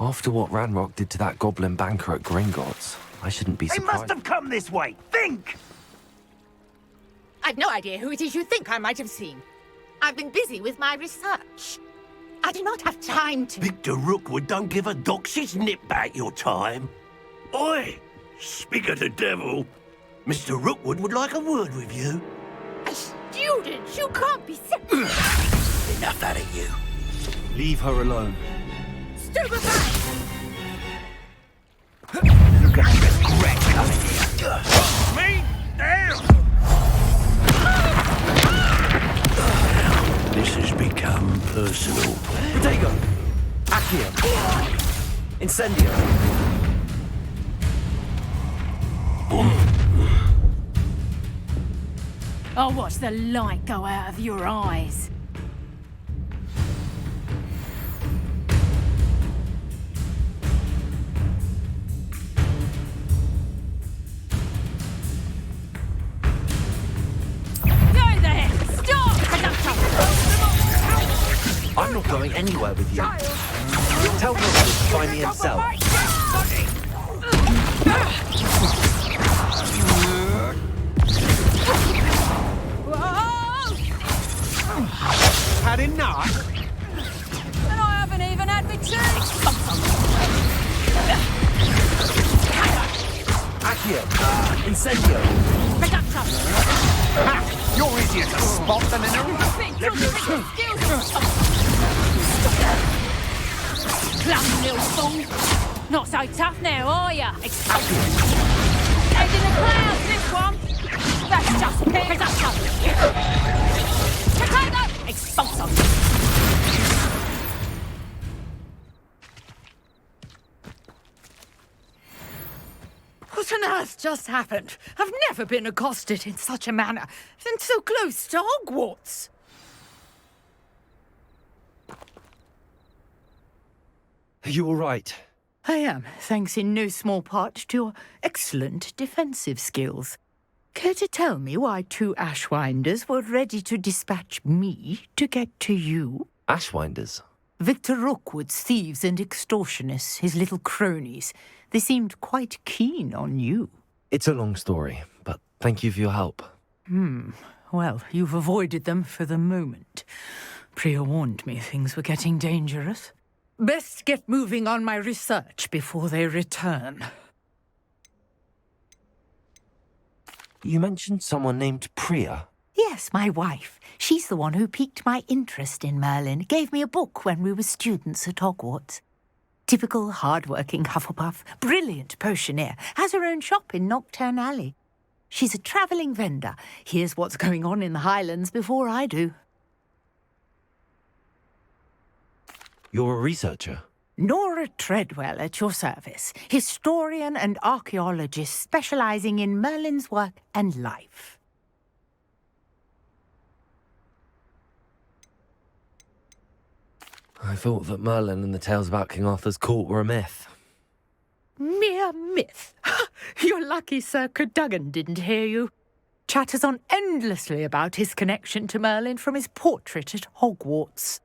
After what Ranrock did to that goblin banker at Gringotts, I shouldn't be They surprised. must have come this way. Think! I've no idea who it is you think I might have seen. I've been busy with my research. I do not have time to... Victor Rookwood don't give a doxy's nip back your time. Oi! Speak of the devil. Mr. Rookwood would like a word with you. A student? You can't be so... Enough out of you. Leave her alone. Stupefy! Look at the regret coming here. Me down! This has become personal. Protego! Accio! Incendio! I'll watch the light go out of your eyes. Go there! Stop! I'm not going anywhere with you. Tell Rookwood to find me himself. Whoa! Had enough? And I haven't even had my tea! Accio! Incendio! Ha! You're easier to spot than an arena. Plum little fool! Not so tough now, are ya? Head in the clouds, this one! That's just production! Potato! Expulso! What on earth just happened? I've never been accosted in such a manner, and so close to Hogwarts. Are you all right? I am, thanks in no small part to your excellent defensive skills. Care to tell me why two Ashwinders were ready to dispatch me to get to you? Ashwinders? Victor Rookwood's thieves and extortionists, his little cronies. They seemed quite keen on you. It's a long story, but thank you for your help. Well, you've avoided them for the moment. Priya warned me things were getting dangerous. Best get moving on my research before they return. You mentioned someone named Priya. Yes, my wife. She's the one who piqued my interest in Merlin. Gave me a book when we were students at Hogwarts. Typical hard-working Hufflepuff, brilliant potioneer, has her own shop in Knockturn Alley. She's a travelling vendor. Hears what's going on in the Highlands before I do. You're a researcher? Nora Treadwell at your service, historian and archaeologist specialising in Merlin's work and life. I thought that Merlin and the tales about King Arthur's court were a myth. Mere myth. You're lucky Sir Cadogan didn't hear you. Chatters on endlessly about his connection to Merlin from his portrait at Hogwarts.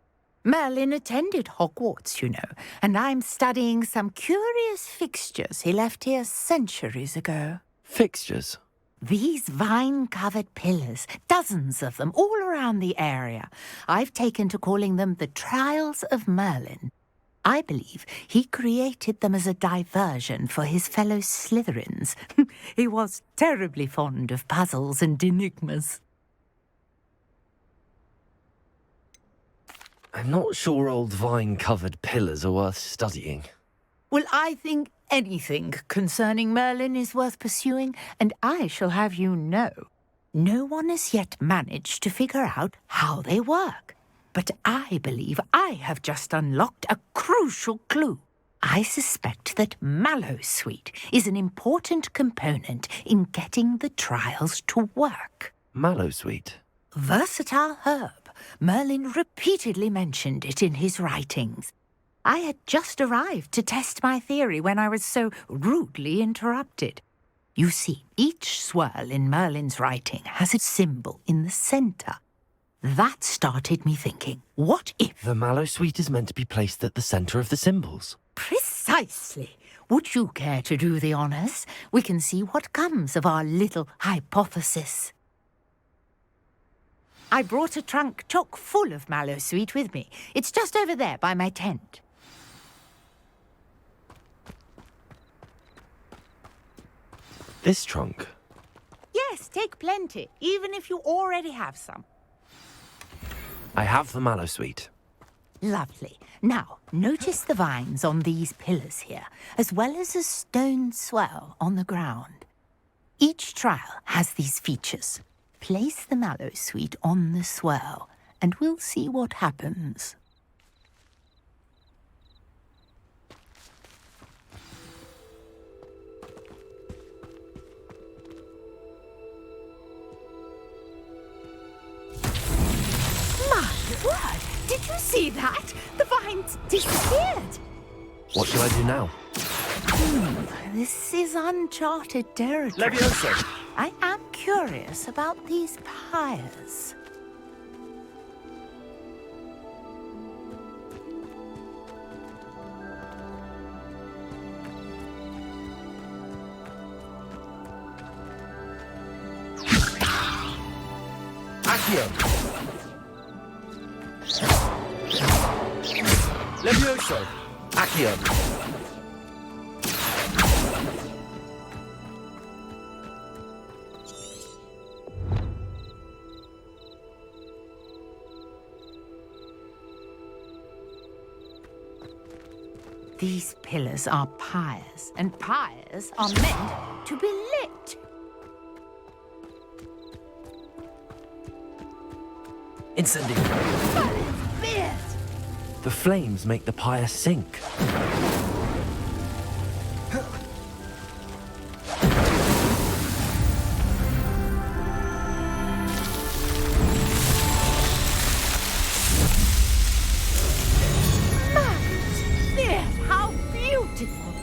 Merlin attended Hogwarts, you know, and I'm studying some curious fixtures he left here centuries ago. Fixtures? These vine-covered pillars, dozens of them, all around the area. I've taken to calling them the Trials of Merlin. I believe he created them as a diversion for his fellow Slytherins. He was terribly fond of puzzles and enigmas. I'm not sure old vine-covered pillars are worth studying. Well, I think anything concerning Merlin is worth pursuing, and I shall have you know, no one has yet managed to figure out how they work. But I believe I have just unlocked a crucial clue. I suspect that Mallowsweet is an important component in getting the trials to work. Mallowsweet? Versatile herb. Merlin repeatedly mentioned it in his writings. I had just arrived to test my theory when I was so rudely interrupted. You see, each swirl in Merlin's writing has a symbol in the centre. That started me thinking, what if? The mallow sweet is meant to be placed at the centre of the symbols. Precisely. Would you care to do the honours? We can see what comes of our little hypothesis. I brought a trunk chock full of mallow sweet with me. It's just over there by my tent. This trunk? Yes, take plenty, even if you already have some. I have the mallow sweet. Lovely. Now, notice the vines on these pillars here, as well as a stone swell on the ground. Each trial has these features. Place the mallow sweet on the swell, and we'll see what happens. My word! Did you see that? The vines disappeared! What shall I do now? This is uncharted territory. Levioso! I am curious about these pyres. Accio! Levioso! Accio! These pillars are pyres, and pyres are meant to be lit. Incendio! Fierce! The flames make the pyre sink. How beautiful!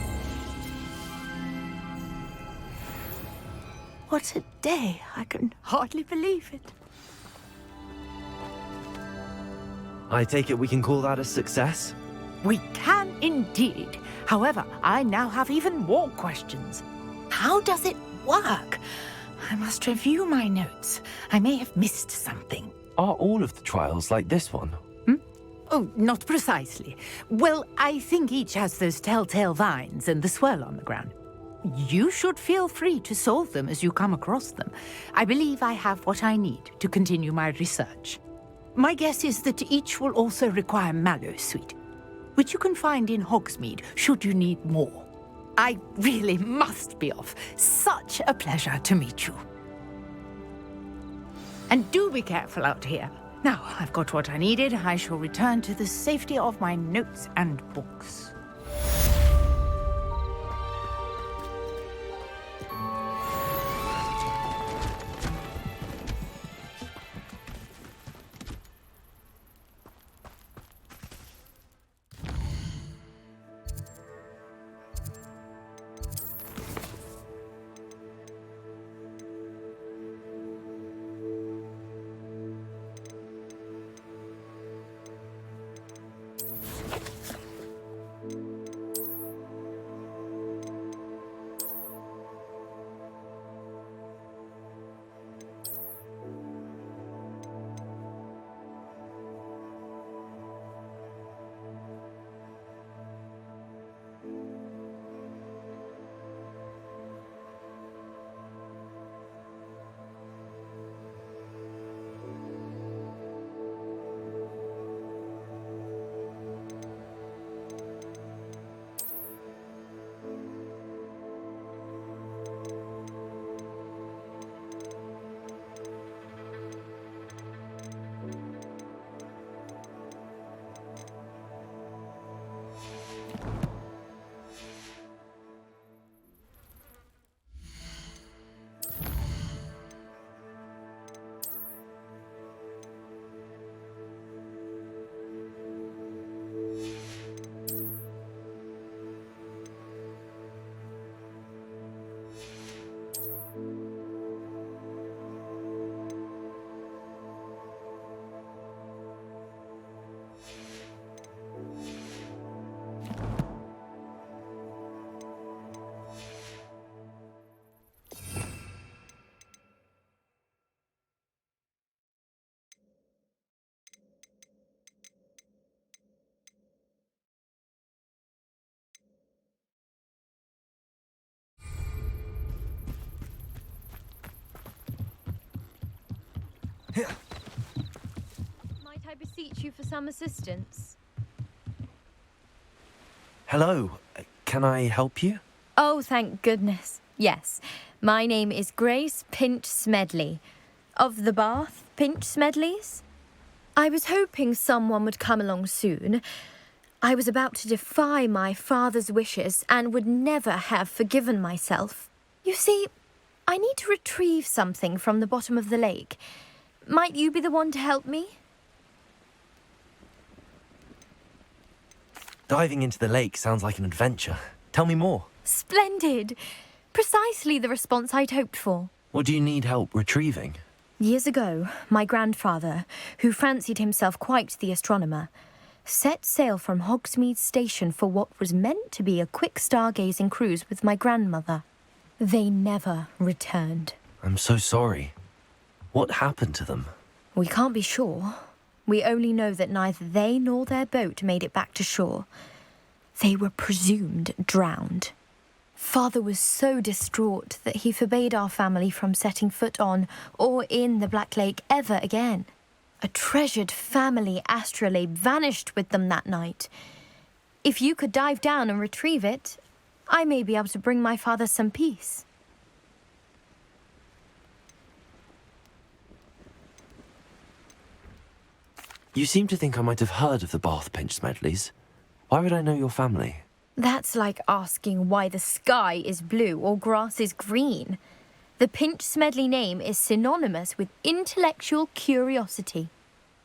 What a day! I can hardly believe it. I take it we can call that a success? We can indeed. However, I now have even more questions. How does it work? I must review my notes. I may have missed something. Are all of the trials like this one? Oh, not precisely. Well, I think each has those telltale vines and the swirl on the ground. You should feel free to solve them as you come across them. I believe I have what I need to continue my research. My guess is that each will also require mallow sweet, which you can find in Hogsmeade should you need more. I really must be off. Such a pleasure to meet you. And do be careful out here. Now, I've got what I needed. I shall return to the safety of my notes and books. Might I beseech you for some assistance? Hello. Can I help you? Oh, thank goodness. Yes. My name is Grace Pinch Smedley. Of the Bath Pinch Smedleys? I was hoping someone would come along soon. I was about to defy my father's wishes and would never have forgiven myself. You see, I need to retrieve something from the bottom of the lake. Might you be the one to help me? Diving into the lake sounds like an adventure. Tell me more. Splendid! Precisely the response I'd hoped for. What do you need help retrieving? Years ago, my grandfather, who fancied himself quite the astronomer, set sail from Hogsmeade Station for what was meant to be a quick stargazing cruise with my grandmother. They never returned. I'm so sorry. What happened to them? We can't be sure. We only know that neither they nor their boat made it back to shore. They were presumed drowned. Father was so distraught that he forbade our family from setting foot on or in the Black Lake ever again. A treasured family astrolabe vanished with them that night. If you could dive down and retrieve it, I may be able to bring my father some peace. You seem to think I might have heard of the Bath Pinch Smedleys. Why would I know your family? That's like asking why the sky is blue or grass is green. The Pinch Smedley name is synonymous with intellectual curiosity.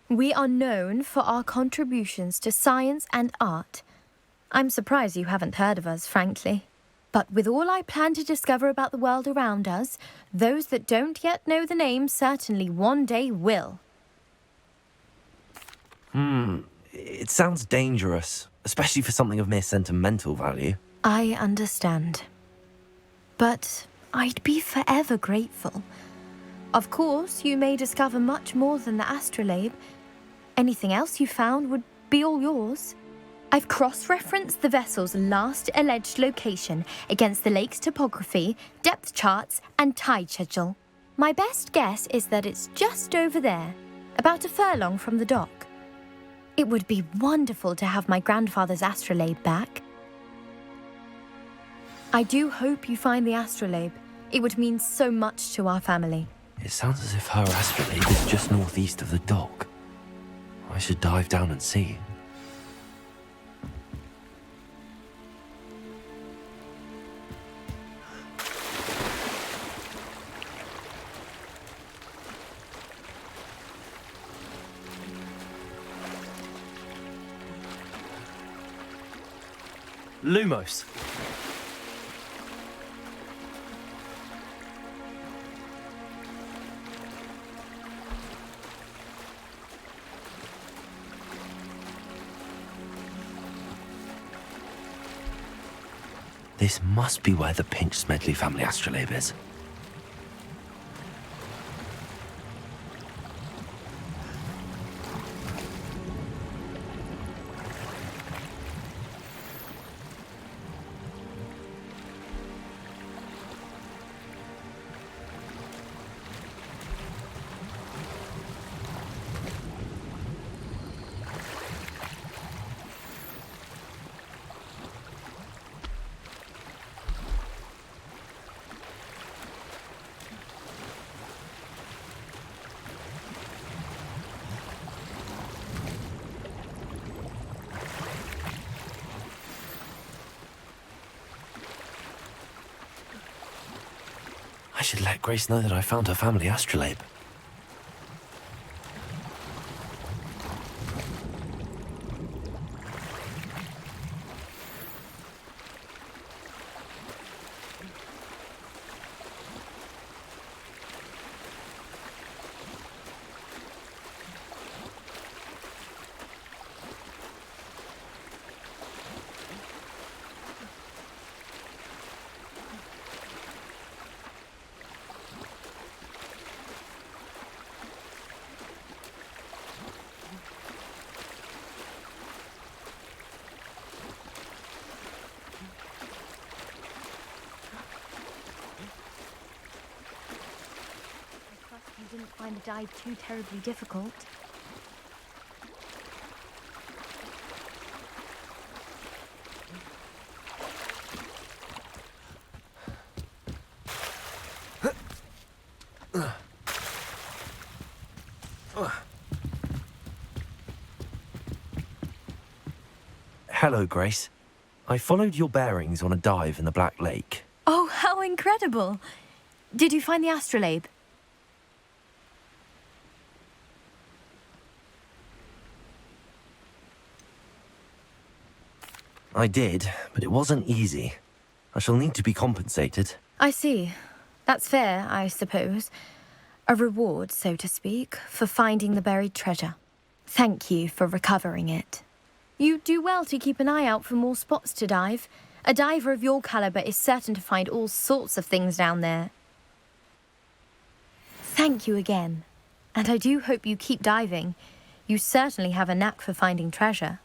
We are known for our contributions to science and art. I'm surprised you haven't heard of us, frankly. But with all I plan to discover about the world around us, those that don't yet know the name certainly one day will. It sounds dangerous, especially for something of mere sentimental value. I understand. But I'd be forever grateful. Of course, you may discover much more than the astrolabe. Anything else you found would be all yours. I've cross-referenced the vessel's last alleged location against the lake's topography, depth charts, and tide schedule. My best guess is that it's just over there, about a furlong from the dock. It would be wonderful to have my grandfather's astrolabe back. I do hope you find the astrolabe. It would mean so much to our family. It sounds as if her astrolabe is just northeast of the dock. I should dive down and see. Lumos. This must be where the Pinch Smedley family astrolabe is. I should let Grace know that I found her family astrolabe. the dive too terribly difficult. Hello, Grace. I followed your bearings on a dive in the Black Lake. Oh, how incredible! Did you find the astrolabe? I did, but it wasn't easy. I shall need to be compensated. I see. That's fair, I suppose. A reward, so to speak, for finding the buried treasure. Thank you for recovering it. You do well to keep an eye out for more spots to dive. A diver of your caliber is certain to find all sorts of things down there. Thank you again. And I do hope you keep diving. You certainly have a knack for finding treasure.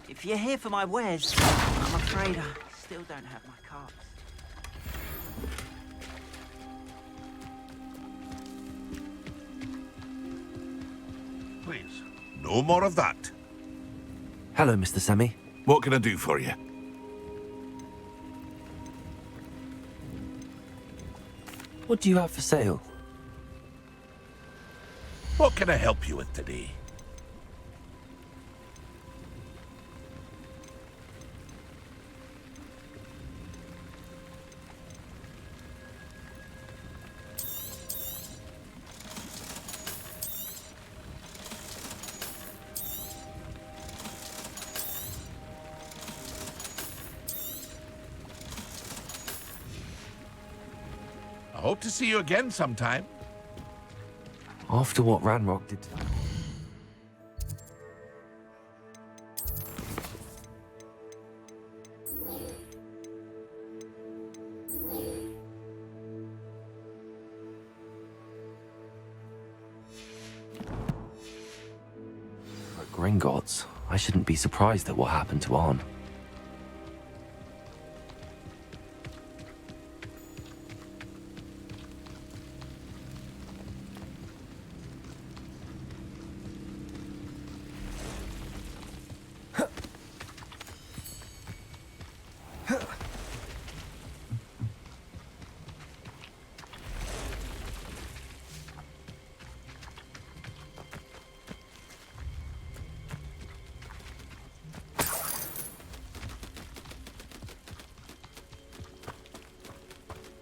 If you're here for my wares, I'm afraid I still don't have my carts. Please, no more of that. Hello, Mr. Semi. What can I do for you? What do you have for sale? What can I help you with today? I hope to see you again sometime. After what Ranrock did... For Gringotts, I shouldn't be surprised at what happened to Arn.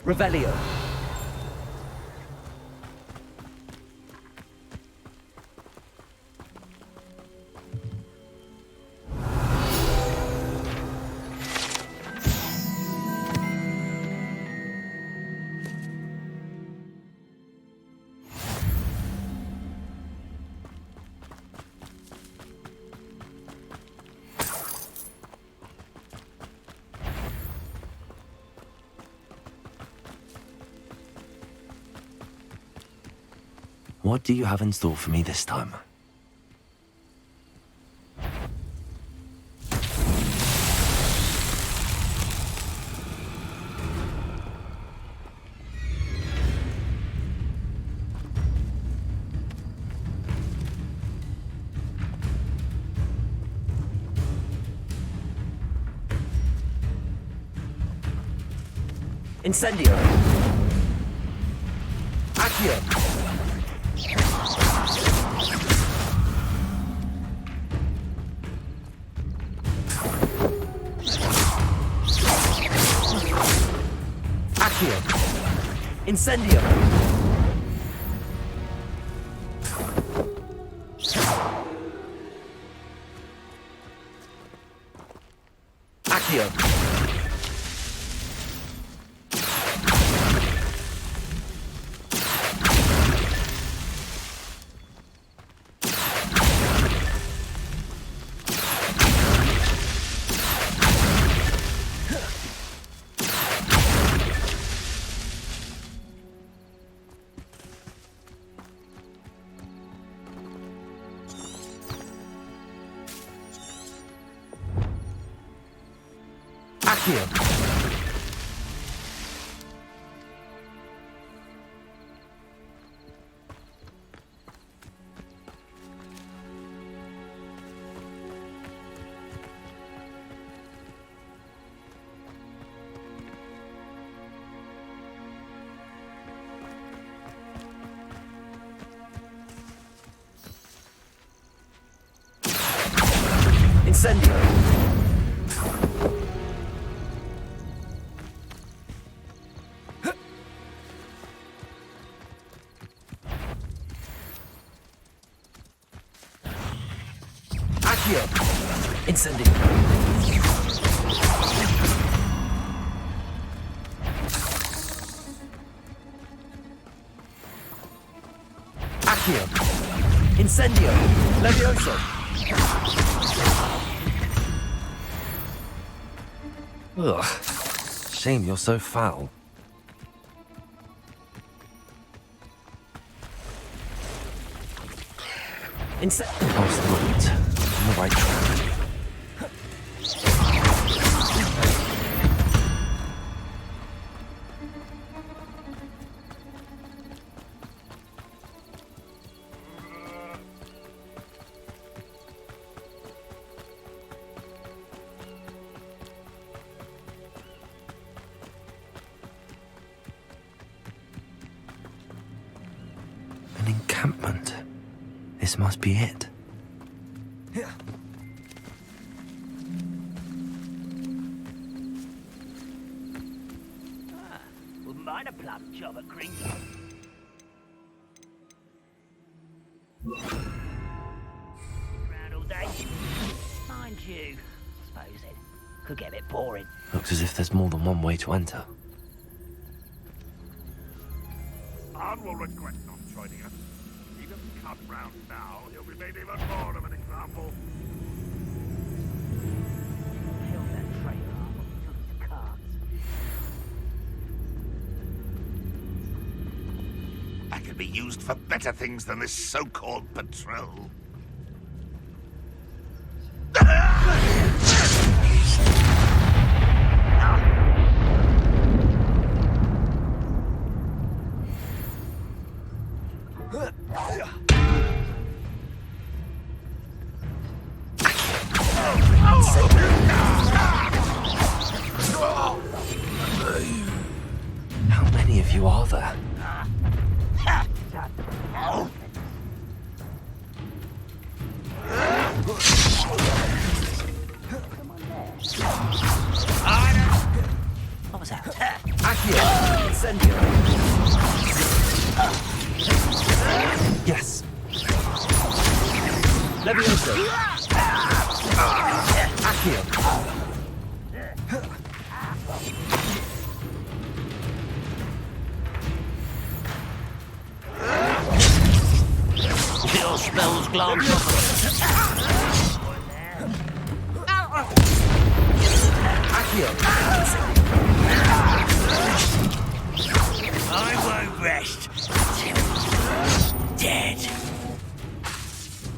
Revelio. What do you have in store for me this time? Incendio. Accio. Accio. Incendio. Accio. Accio. Incendio. Accio. Incendio. Accio. Incendio. Levioso. Ugh. Shame you're so foul. Past the route. On the right track. An encampment. This must be it. Wouldn't mind a plum job at Green. Around all day. Mind you, suppose it could get a bit boring. Looks as if there's more than one way to enter. Arn will regret not joining us. He doesn't come round now. He'll be made even more of an example. Killed that traitor when we took his cards. I could be used for better things than this so-called patrol. How many of you are there? What was that? Accio! Incendio! Yes! Levioso! Accio! Your spells glance off. Accio! I won't rest till you're dead.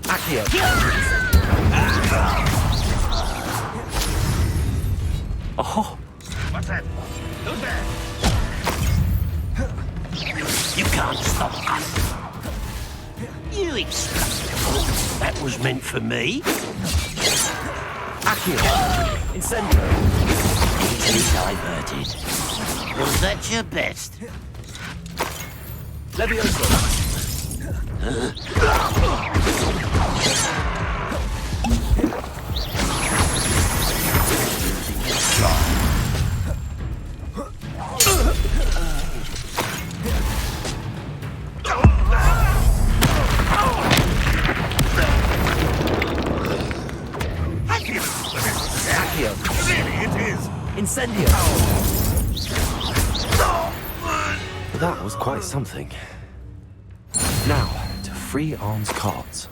Accio! Oh! What's that? Who's there? You can't stop us. You expect that was meant for me? Accio! Incendio! Easily diverted. Was that your best? Really, it is. Incendio! That was quite something. Now, to free Arm's cards.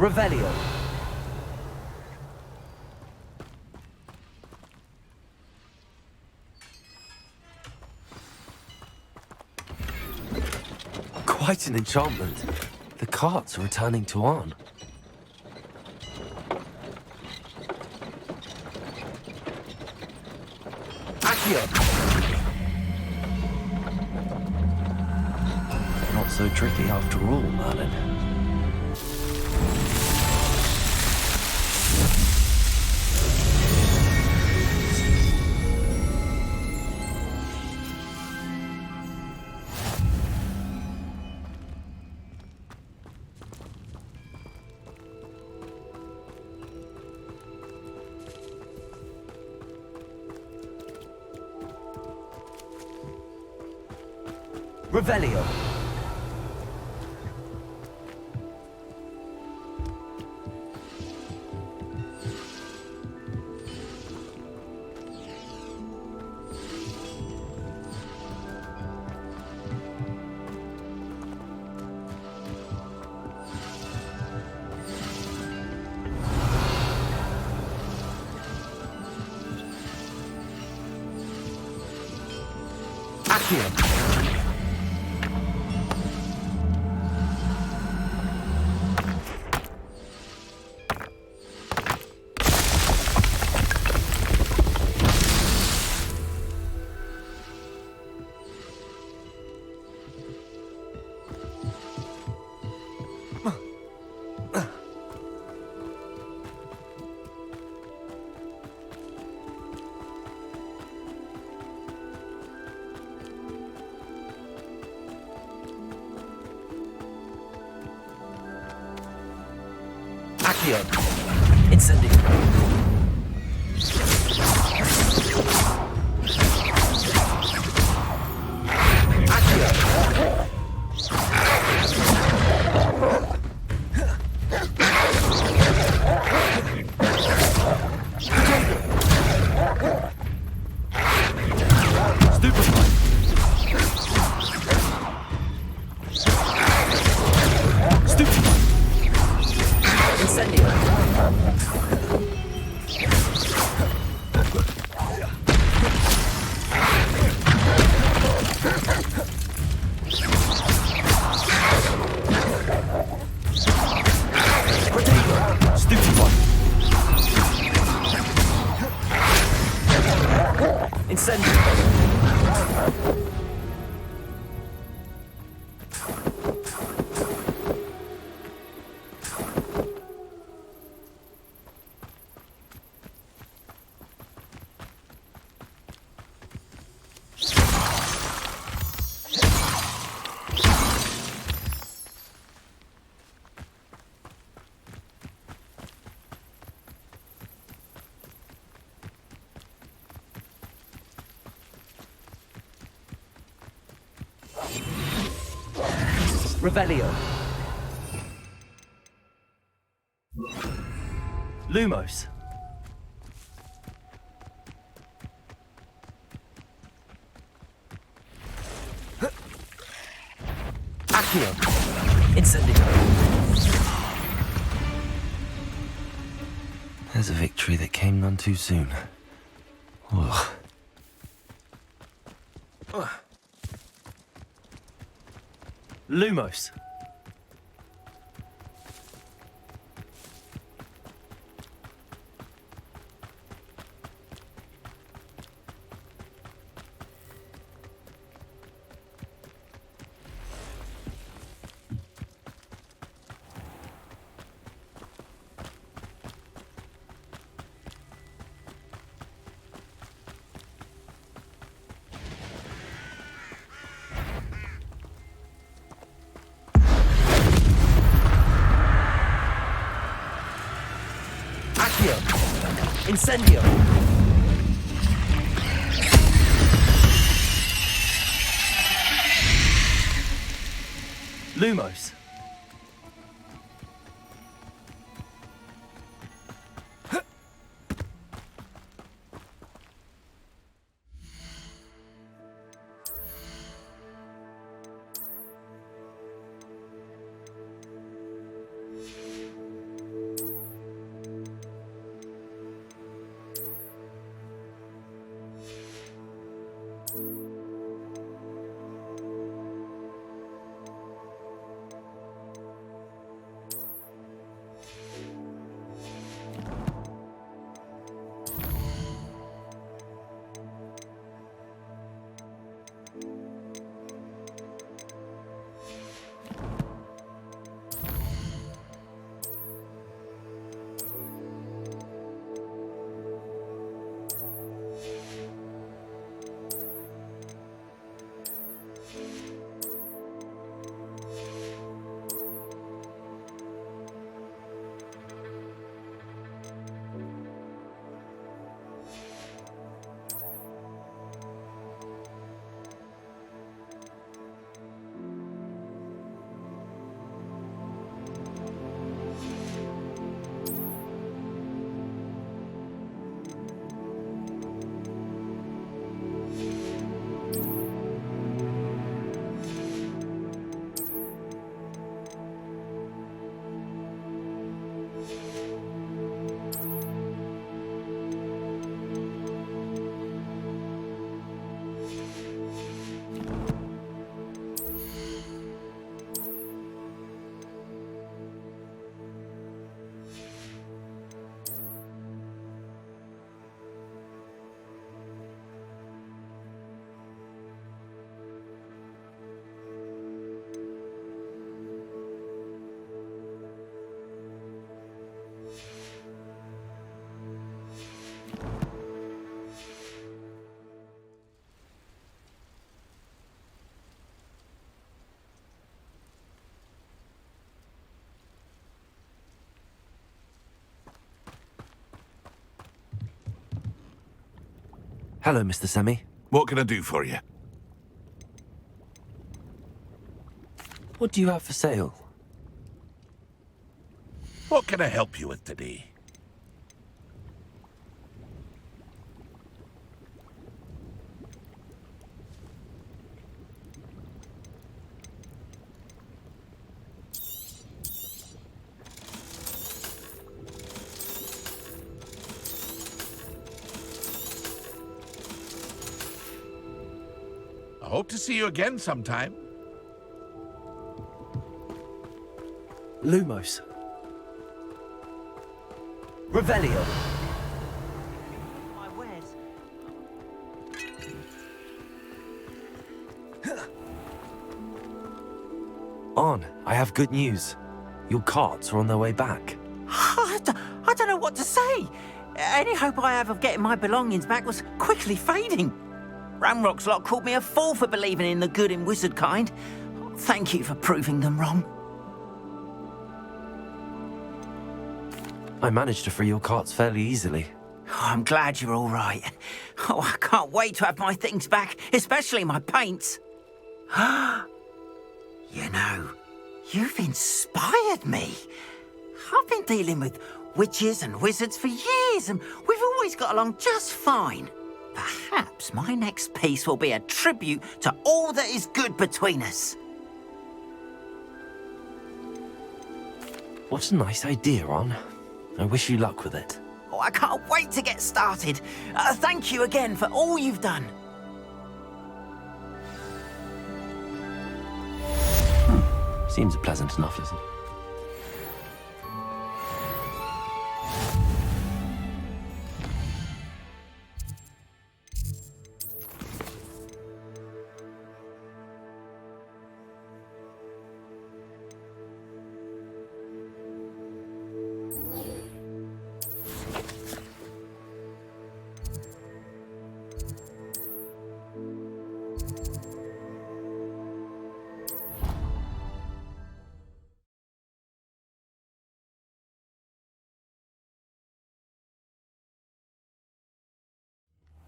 Revelio. Quite an enchantment. The carts are returning to Arn. Accio! Not so tricky after all, Merlin. Revelio. Accio. Accio. Incendio. Revelio. Lumos. Accio. Incendio. There's a victory that came none too soon. Ugh. Lumos. Accio. Incendio. Lumos. Hello, Mr. Semi. What can I do for you? What do you have for sale? What can I help you with today? I hope to see you again sometime. Lumos. Revelio. My wares. On, I have good news. Your carts are on their way back. I don't know what to say. Any hope I have of getting my belongings back was quickly fading. Ramrock's lot called me a fool for believing in the good in wizard kind. Thank you for proving them wrong. I managed to free your carts fairly easily. Oh, I'm glad you're all right. Oh, I can't wait to have my things back, especially my paints. You know, you've inspired me. I've been dealing with witches and wizards for years, and we've always got along just fine. Perhaps my next piece will be a tribute to all that is good between us. What a nice idea, On. I wish you luck with it. Oh, I can't wait to get started. Thank you again for all you've done. Seems pleasant enough, doesn't it?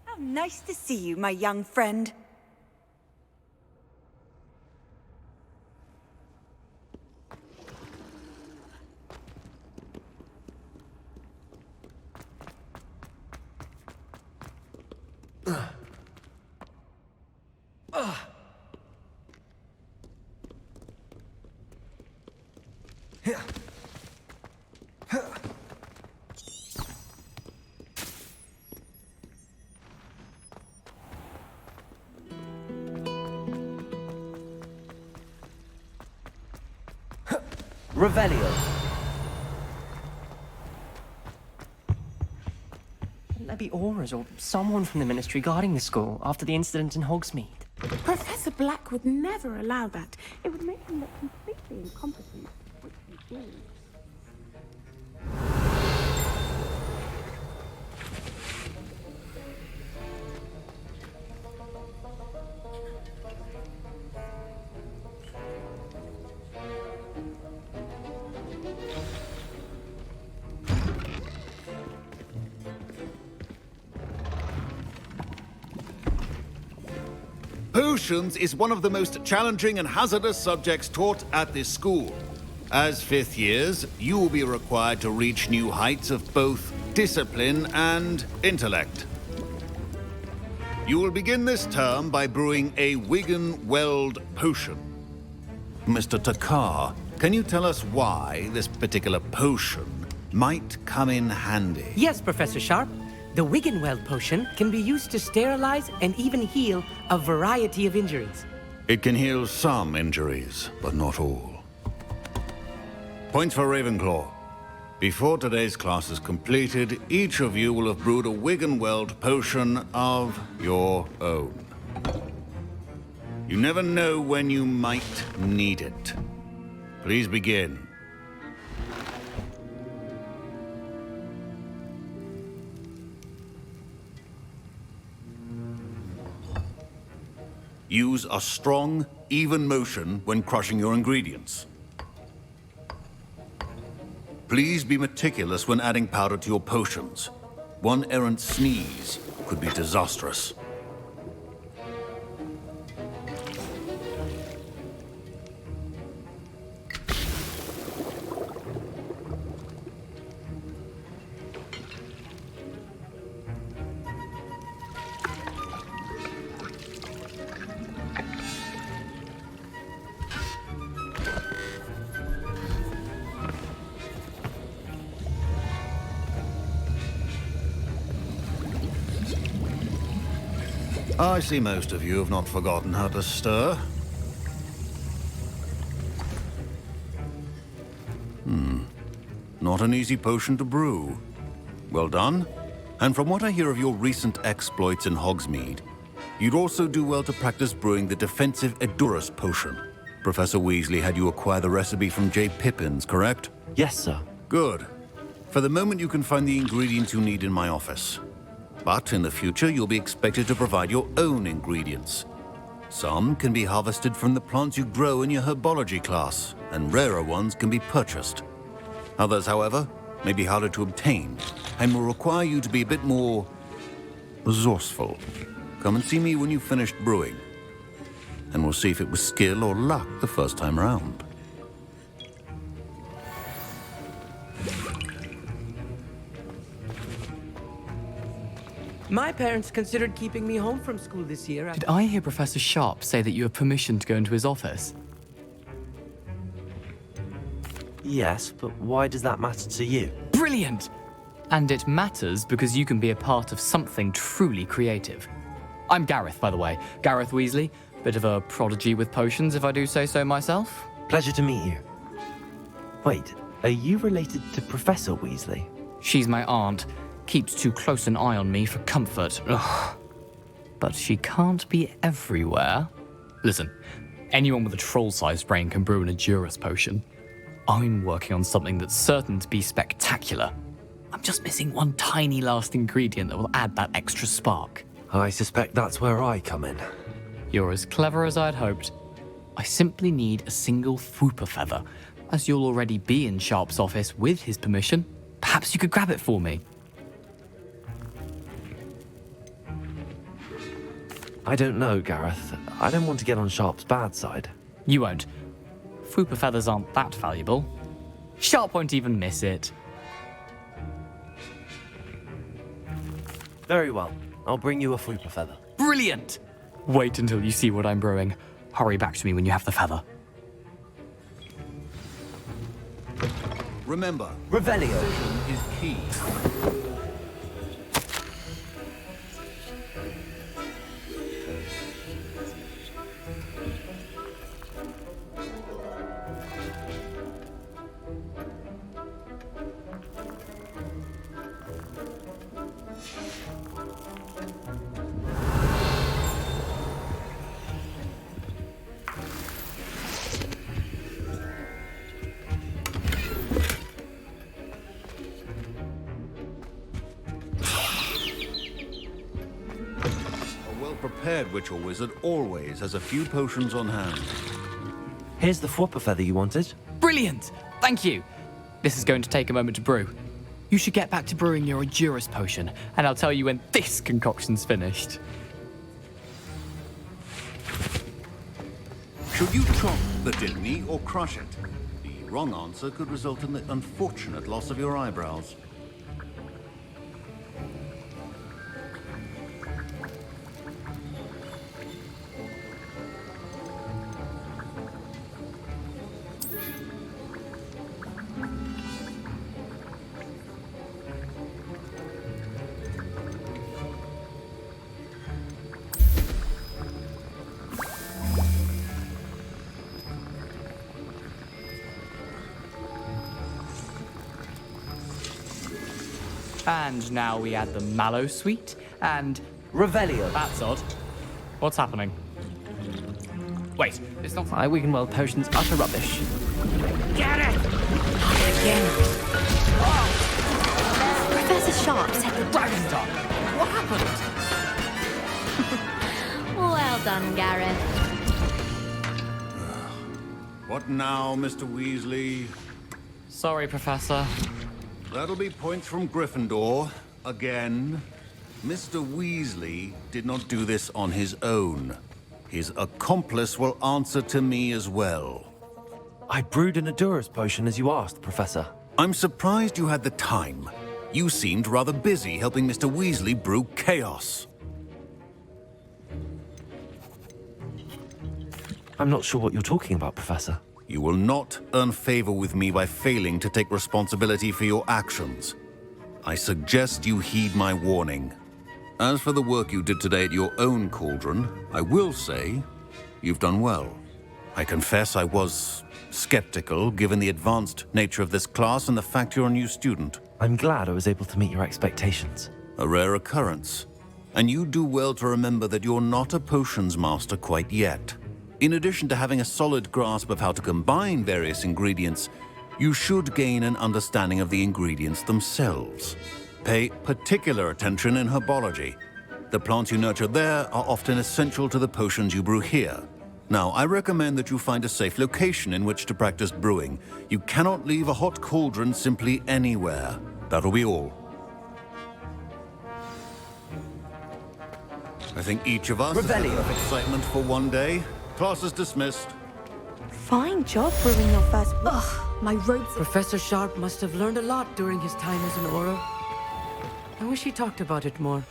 How nice to see you, my young friend. Revelio. Wouldn't there be Auras or someone from the Ministry guarding the school after the incident in Hogsmeade? Professor Black would never allow that. It would make him look completely incompetent, which he did. Potions is one of the most challenging and hazardous subjects taught at this school. As fifth years, you will be required to reach new heights of both discipline and intellect. You will begin this term by brewing a Wigan-Weld potion. Mr. Takar, can you tell us why this particular potion might come in handy? Yes, Professor Sharp. The Wiggenweld potion can be used to sterilize and even heal a variety of injuries. It can heal some injuries, but not all. Points for Ravenclaw. Before today's class is completed, each of you will have brewed a Wiggenweld potion of your own. You never know when you might need it. Please begin. Use a strong, even motion when crushing your ingredients. Please be meticulous when adding powder to your potions. One errant sneeze could be disastrous. I see most of you have not forgotten how to stir. Not an easy potion to brew. Well done. And from what I hear of your recent exploits in Hogsmeade, you'd also do well to practice brewing the defensive Edurus potion. Professor Weasley had you acquire the recipe from J. Pippins, correct? Yes, sir. Good. For the moment, you can find the ingredients you need in my office. But in the future, you'll be expected to provide your own ingredients. Some can be harvested from the plants you grow in your herbology class, and rarer ones can be purchased. Others, however, may be harder to obtain, and will require you to be a bit more resourceful. Come and see me when you've finished brewing, and we'll see if it was skill or luck the first time round. My parents considered keeping me home from school this year. Did I hear Professor Sharp say that you have permission to go into his office? Yes, but why does that matter to you? Brilliant! And it matters because you can be a part of something truly creative. I'm Gareth, by the way. Gareth Weasley. Bit of a prodigy with potions, if I do say so myself. Pleasure to meet you. Wait, are you related to Professor Weasley? She's my aunt. Keeps too close an eye on me for comfort. Ugh. But she can't be everywhere. Listen, anyone with a troll-sized brain can brew an Edurus potion. I'm working on something that's certain to be spectacular. I'm just missing one tiny last ingredient that will add that extra spark. I suspect that's where I come in. You're as clever as I'd hoped. I simply need a single Fwooper feather. As you'll already be in Sharp's office with his permission, perhaps you could grab it for me. I don't know, Gareth. I don't want to get on Sharp's bad side. You won't. Fwooper feathers aren't that valuable. Sharp won't even miss it. Very well. I'll bring you a Fwooper feather. Brilliant! Wait until you see what I'm brewing. Hurry back to me when you have the feather. Remember, Revelio is key. Prepared witch or wizard always has a few potions on hand. Here's the Fwooper feather you wanted. Brilliant! Thank you! This is going to take a moment to brew. You should get back to brewing your Edurus potion, and I'll tell you when this concoction's finished. Should you chop the Dimney or crush it? The wrong answer could result in the unfortunate loss of your eyebrows. And now we add the Mallow Sweet and... Revelio. That's odd. What's happening? Wait, it's not... My Wiggenweld potion's utter rubbish. Get it! Again. Professor Sharp said the Dragon's Dark! What happened? Well done, Gareth. What now, Mr. Weasley? Sorry, Professor. That'll be points from Gryffindor. Again. Mr. Weasley did not do this on his own. His accomplice will answer to me as well. I brewed an Edurus potion as you asked, Professor. I'm surprised you had the time. You seemed rather busy helping Mr. Weasley brew chaos. I'm not sure what you're talking about, Professor. You will not earn favor with me by failing to take responsibility for your actions. I suggest you heed my warning. As for the work you did today at your own cauldron, I will say you've done well. I confess I was skeptical, given the advanced nature of this class and the fact you're a new student. I'm glad I was able to meet your expectations. A rare occurrence. And you do well to remember that you're not a potions master quite yet. In addition to having a solid grasp of how to combine various ingredients, you should gain an understanding of the ingredients themselves. Pay particular attention in herbology. The plants you nurture there are often essential to the potions you brew here. Now, I recommend that you find a safe location in which to practice brewing. You cannot leave a hot cauldron simply anywhere. That'll be all. I think each of us has had enough excitement for one day. Class is dismissed. Fine job brewing your first... Ugh, my robes... Professor Sharp must have learned a lot during his time as an Auror. I wish he talked about it more.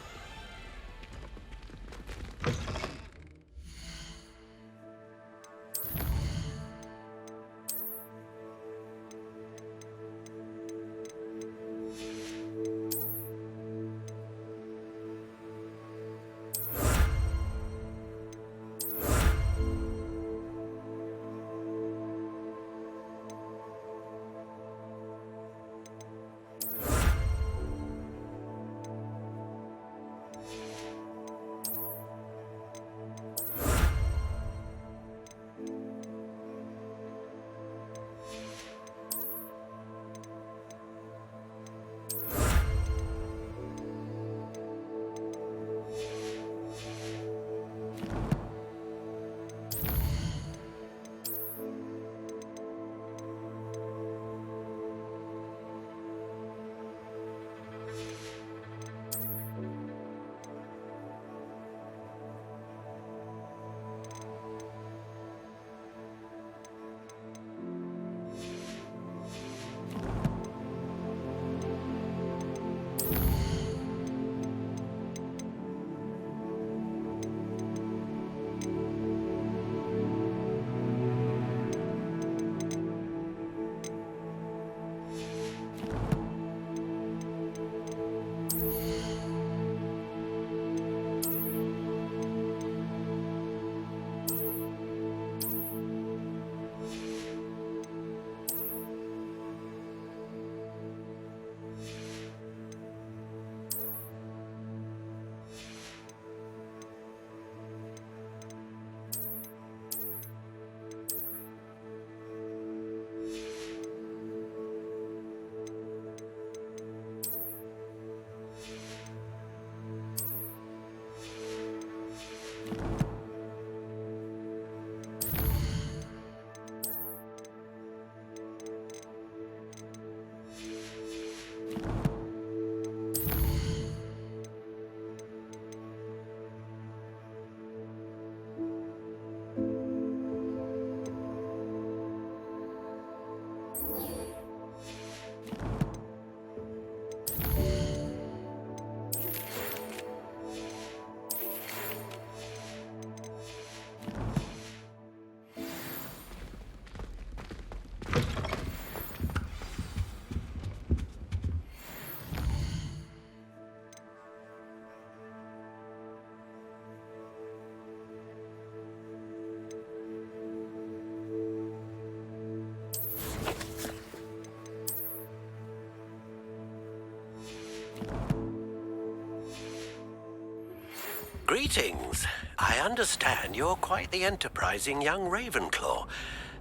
Greetings. I understand you're quite the enterprising young Ravenclaw.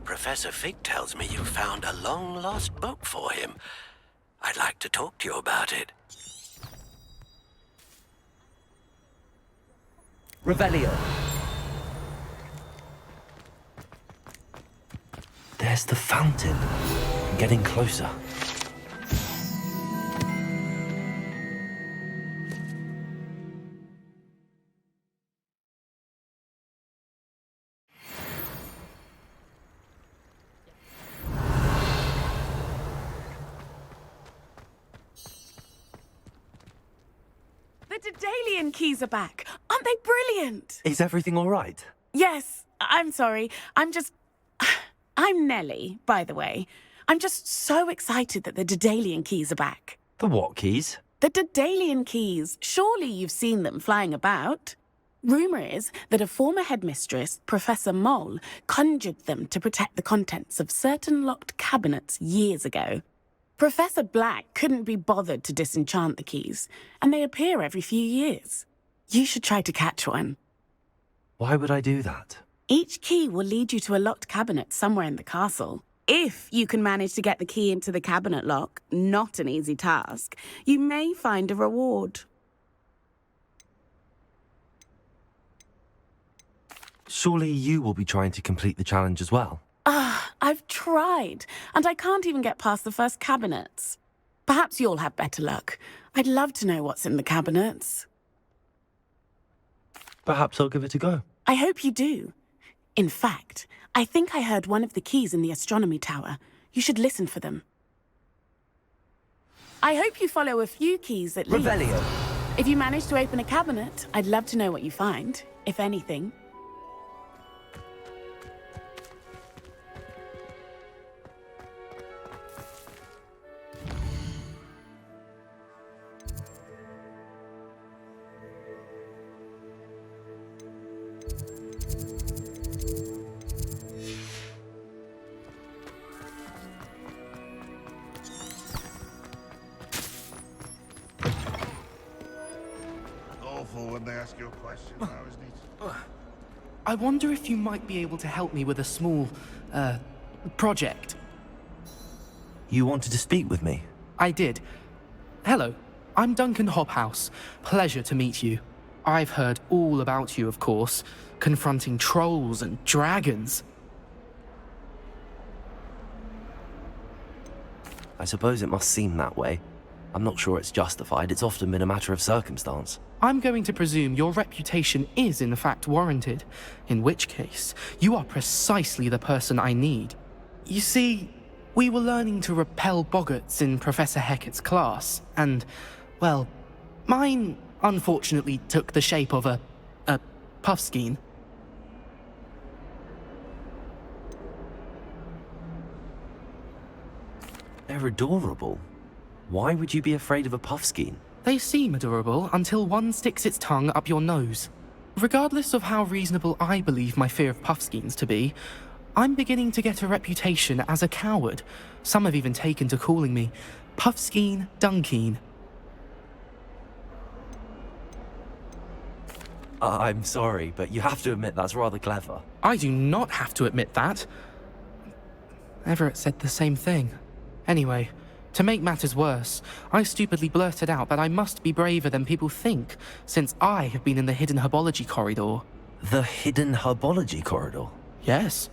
Professor Fig tells me you found a long-lost book for him. I'd like to talk to you about it. Revelio. There's the fountain. Getting closer. The Daedalian keys are back. Aren't they brilliant? Is everything all right? Yes, I'm sorry. I'm Nellie, by the way. I'm just so excited that the Daedalian keys are back. The what keys? The Daedalian keys. Surely you've seen them flying about. Rumour is that a former headmistress, Professor Mole, conjured them to protect the contents of certain locked cabinets years ago. Professor Black couldn't be bothered to disenchant the keys, and they appear every few years. You should try to catch one. Why would I do that? Each key will lead you to a locked cabinet somewhere in the castle. If you can manage to get the key into the cabinet lock, not an easy task, you may find a reward. Surely you will be trying to complete the challenge as well. I've tried, and I can't even get past the first cabinets. Perhaps you'll have better luck. I'd love to know what's in the cabinets. Perhaps I'll give it a go. I hope you do. In fact, I think I heard one of the keys in the astronomy tower. You should listen for them. I hope you follow a few keys at least. Revelio. If you manage to open a cabinet, I'd love to know what you find, if anything. When they ask you a question, I always need... I wonder if you might be able to help me with a small, project. You wanted to speak with me? I did. Hello, I'm Duncan Hobhouse. Pleasure to meet you. I've heard all about you, of course, confronting trolls and dragons. I suppose it must seem that way. I'm not sure it's justified. It's often been a matter of circumstance. I'm going to presume your reputation is in fact warranted, in which case, you are precisely the person I need. You see, we were learning to repel boggarts in Professor Hecat's class, and, well, mine unfortunately took the shape of a puffskein. They're adorable. Why would you be afraid of a puffskein? They seem adorable until one sticks its tongue up your nose. Regardless of how reasonable I believe my fear of puffskeins to be, I'm beginning to get a reputation as a coward. Some have even taken to calling me Puffskein Dunkeen. I'm sorry, but you have to admit that's rather clever. I do not have to admit that. Everett said the same thing. Anyway, to make matters worse, I stupidly blurted out that I must be braver than people think, since I have been in the hidden herbology corridor. The hidden herbology corridor? Yes.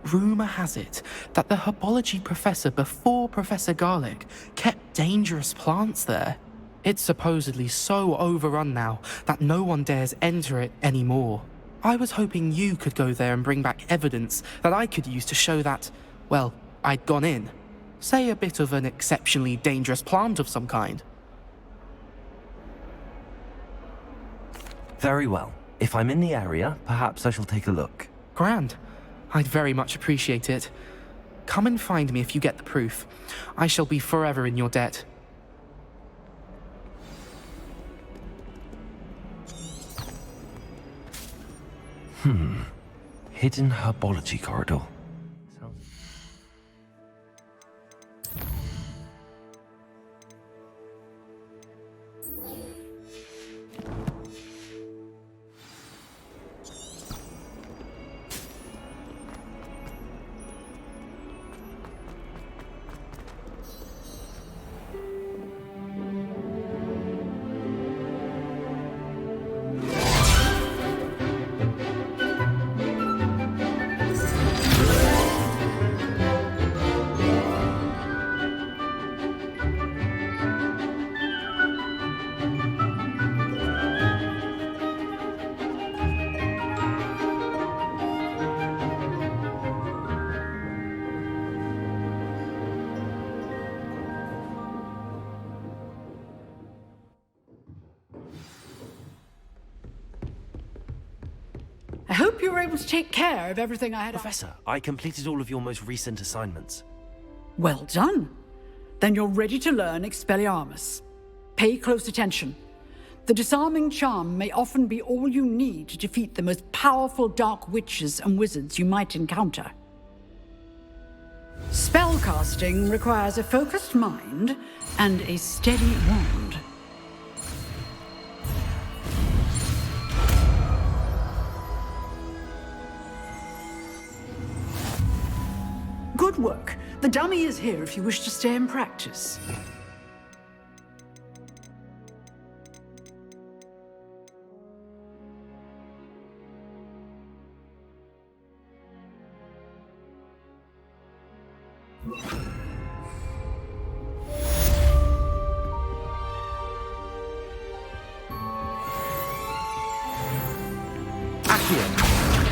Rumour has it that the herbology professor before Professor Garlic kept dangerous plants there. It's supposedly so overrun now that no one dares enter it anymore. I was hoping you could go there and bring back evidence that I could use to show that, well, I'd gone in. Say a bit of an exceptionally dangerous plant of some kind. Very well. If I'm in the area, perhaps I shall take a look. Grand. I'd very much appreciate it. Come and find me if you get the proof. I shall be forever in your debt. Hidden herbology corridor. I hope you were able to take care of everything I had. Professor, I completed all of your most recent assignments. Well done. Then you're ready to learn Expelliarmus. Pay close attention. The disarming charm may often be all you need to defeat the most powerful dark witches and wizards you might encounter. Spellcasting requires a focused mind and a steady wand. Good work. The dummy is here if you wish to stay and practice.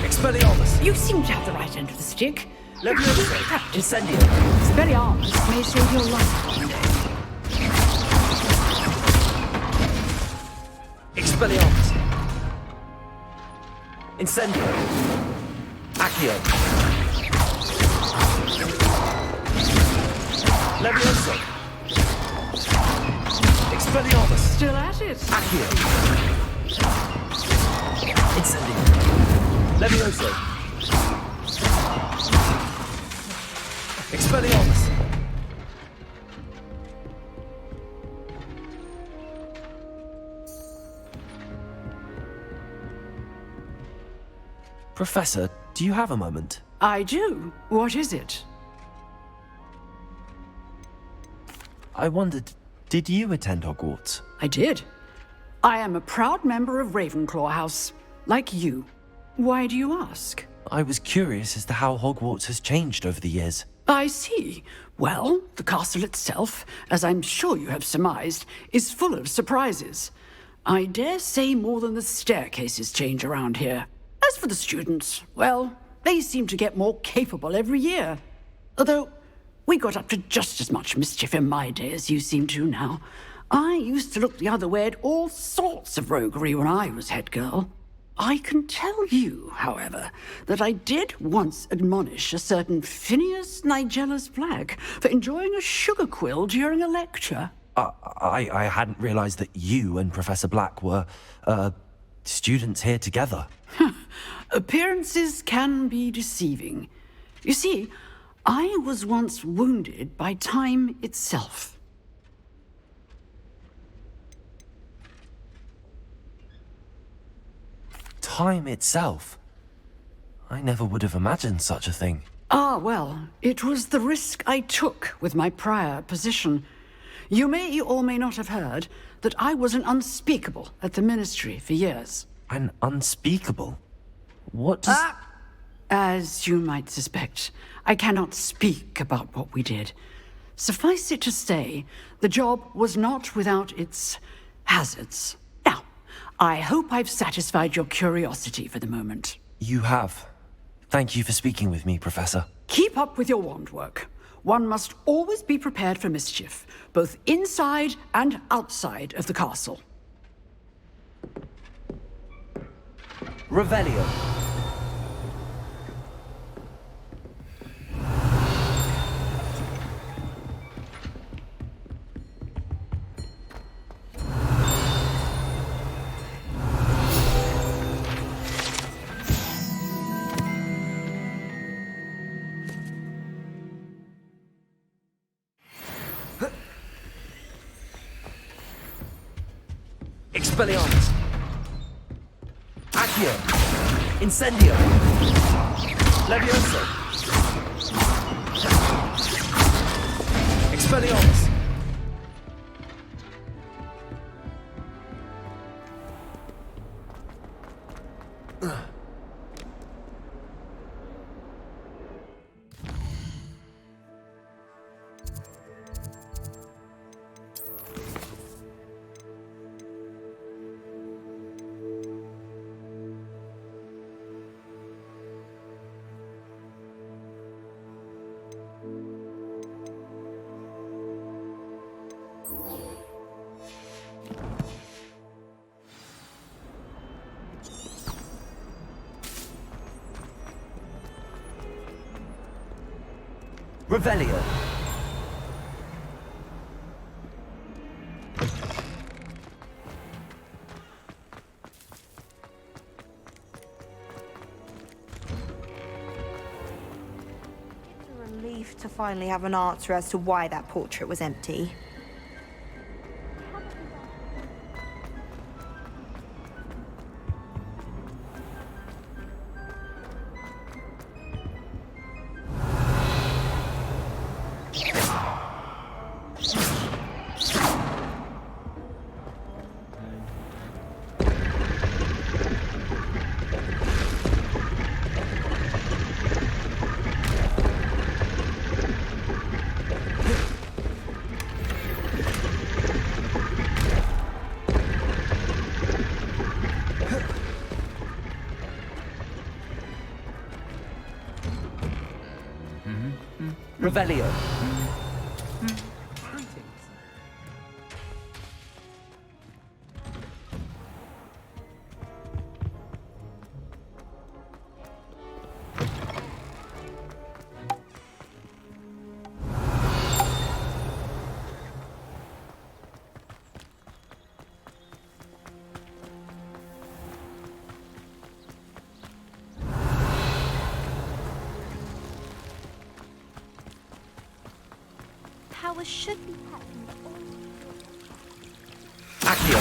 Expelliarmus! You seem to have the right end of the stick. Leviosa! Incendio! Expelliarmus may save your life one day. Expelliarmus! Incendio! Accio! Leviosa! Expelliarmus! Still at it. Accio! Incendio! Leviosa! Expelliarmus! Professor, do you have a moment? I do. What is it? I wondered, did you attend Hogwarts? I did. I am a proud member of Ravenclaw House, like you. Why do you ask? I was curious as to how Hogwarts has changed over the years. I see. Well, the castle itself, as I'm sure you have surmised, is full of surprises. I dare say more than the staircases change around here. As for the students, well, they seem to get more capable every year. Although, we got up to just as much mischief in my day as you seem to now. I used to look the other way at all sorts of roguery when I was head girl. I can tell you, however, that I did once admonish a certain Phineas Nigellus Black for enjoying a sugar quill during a lecture. I hadn't realized that you and Professor Black were, students here together. Appearances can be deceiving. You see, I was once wounded by time itself. Time itself? I never would have imagined such a thing. Ah, well, it was the risk I took with my prior position. You may or may not have heard that I was an unspeakable at the Ministry for years. An unspeakable? What does... As you might suspect, I cannot speak about what we did. Suffice it to say, the job was not without its hazards. Now, I hope I've satisfied your curiosity for the moment. You have. Thank you for speaking with me, Professor. Keep up with your wand work. one must always be prepared for mischief, both inside and outside of the castle. Revelio. Expelliarmus. Accio. Incendio. Levioso. Expelliarmus. Revelio. It's a relief to finally have an answer as to why that portrait was empty. Revelio. Powers should be happening. Accio.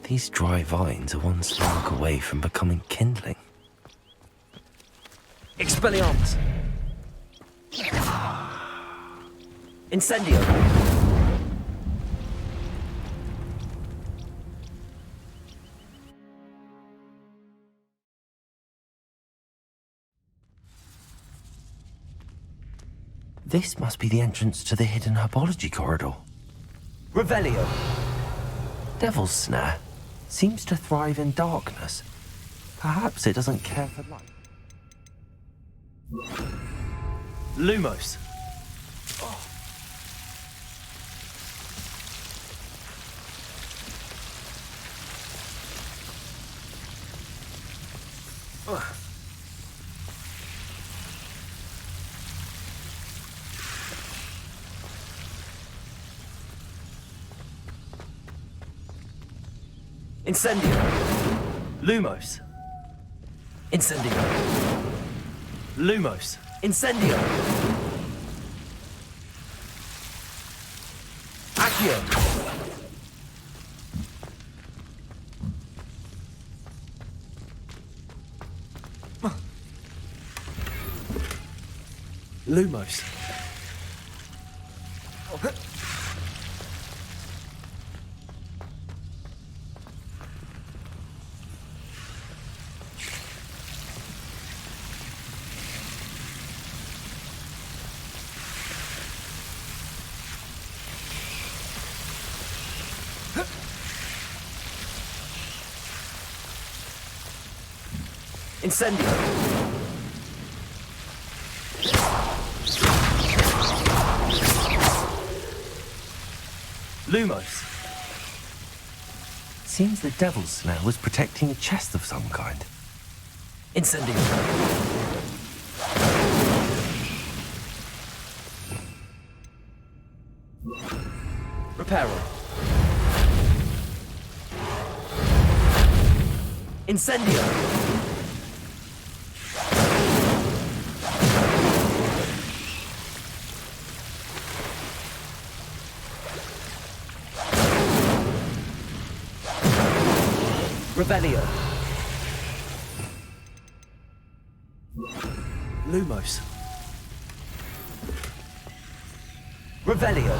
These dry vines are one spark away from becoming kindling. Expelliarmus. Incendio. This must be the entrance to the hidden herbology corridor. Revelio. Devil's Snare seems to thrive in darkness. Perhaps it doesn't care for light. Lumos. Incendio. Lumos. Incendio. Lumos. Incendio. Accio. Lumos. Incendio! Lumos! Seems the devil's snare was protecting a chest of some kind. Incendio! Reparo! Incendio! Revelio! Lumos! Revelio!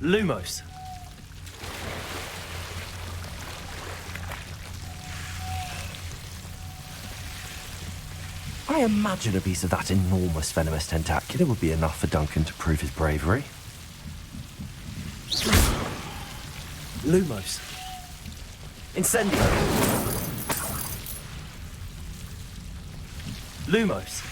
Lumos! I imagine a piece of that enormous venomous tentacular would be enough for Duncan to prove his bravery. Lumos! Incendio! Lumos!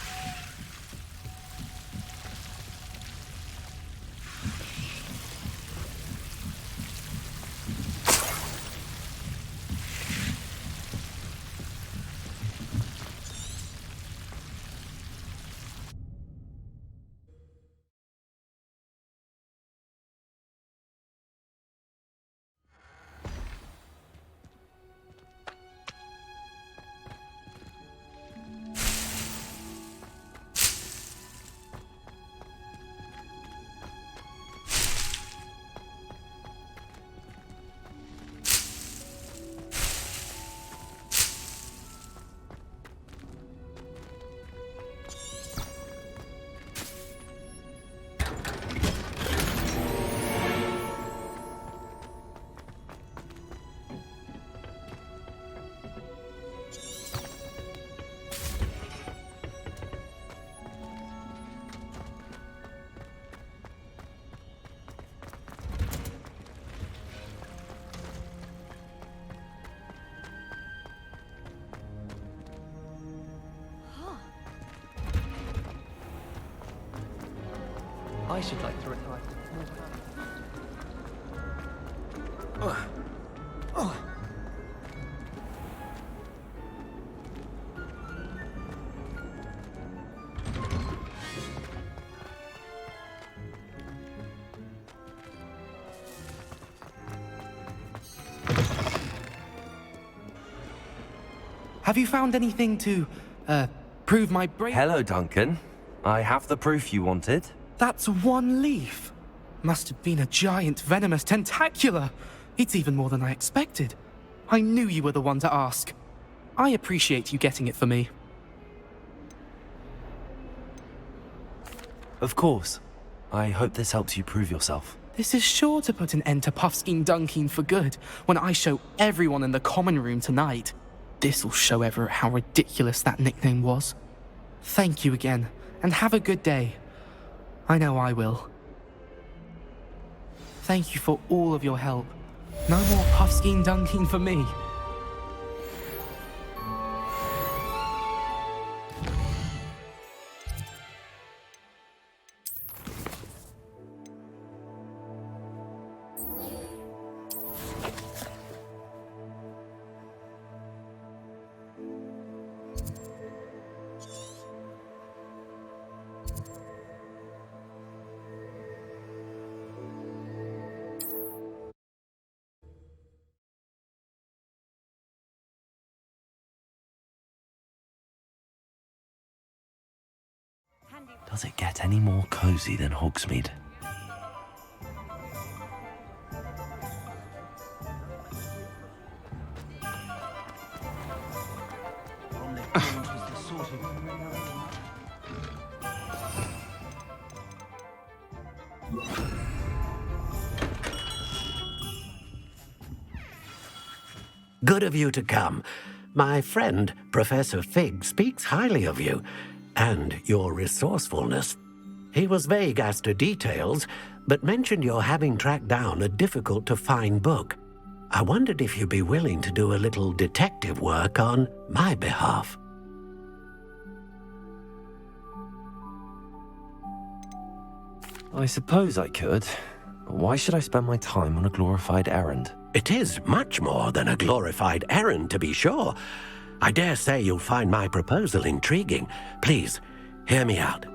I should like to retire. Have you found anything to, prove my brain? Hello, Duncan. I have the proof you wanted. That's one leaf. Must have been a giant venomous tentacula. It's even more than I expected. I knew you were the one to ask. I appreciate you getting it for me. Of course. I hope this helps you prove yourself. This is sure to put an end to Puffskein Dunkeen for good when I show everyone in the common room tonight. This'll show Everett how ridiculous that nickname was. Thank you again, and have a good day. I know I will. Thank you for all of your help. No more Puffskein Dunkeen for me. Does it get any more cozy than Hogsmeade? Good of you to come. My friend, Professor Fig, speaks highly of you and your resourcefulness. He was vague as to details, but mentioned your having tracked down a difficult-to-find book. I wondered if you'd be willing to do a little detective work on my behalf. I suppose I could. Why should I spend my time on a glorified errand? It is much more than a glorified errand, to be sure. I dare say you'll find my proposal intriguing. Please, hear me out.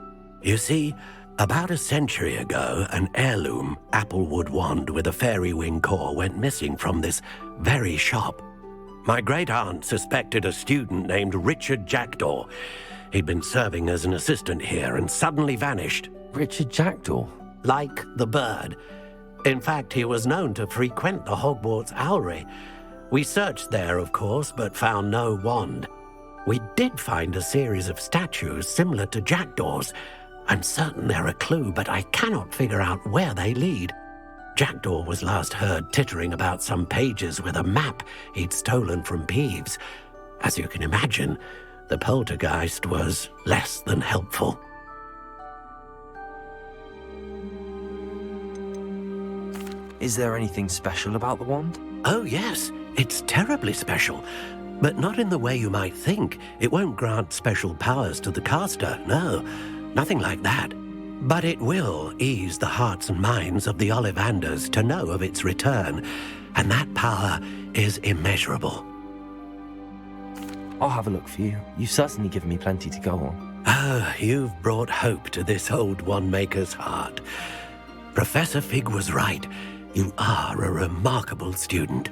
You see, about a century ago, an heirloom applewood wand with a fairy wing core went missing from this very shop. My great-aunt suspected a student named Richard Jackdaw. He'd been serving as an assistant here and suddenly vanished. Richard Jackdaw? Like the bird. In fact, he was known to frequent the Hogwarts Owlery. We searched there, of course, but found no wand. We did find a series of statues similar to Jackdaw's. I'm certain they're a clue, but I cannot figure out where they lead. Jackdaw was last heard tittering about some pages with a map he'd stolen from Peeves. As you can imagine, the poltergeist was less than helpful. Is there anything special about the wand? Oh, yes. It's terribly special. But not in the way you might think. It won't grant special powers to the caster, no. Nothing like that. But it will ease the hearts and minds of the Ollivanders to know of its return. And that power is immeasurable. I'll have a look for you. You've certainly given me plenty to go on. Oh, you've brought hope to this old one-maker's heart. Professor Fig was right. You are a remarkable student.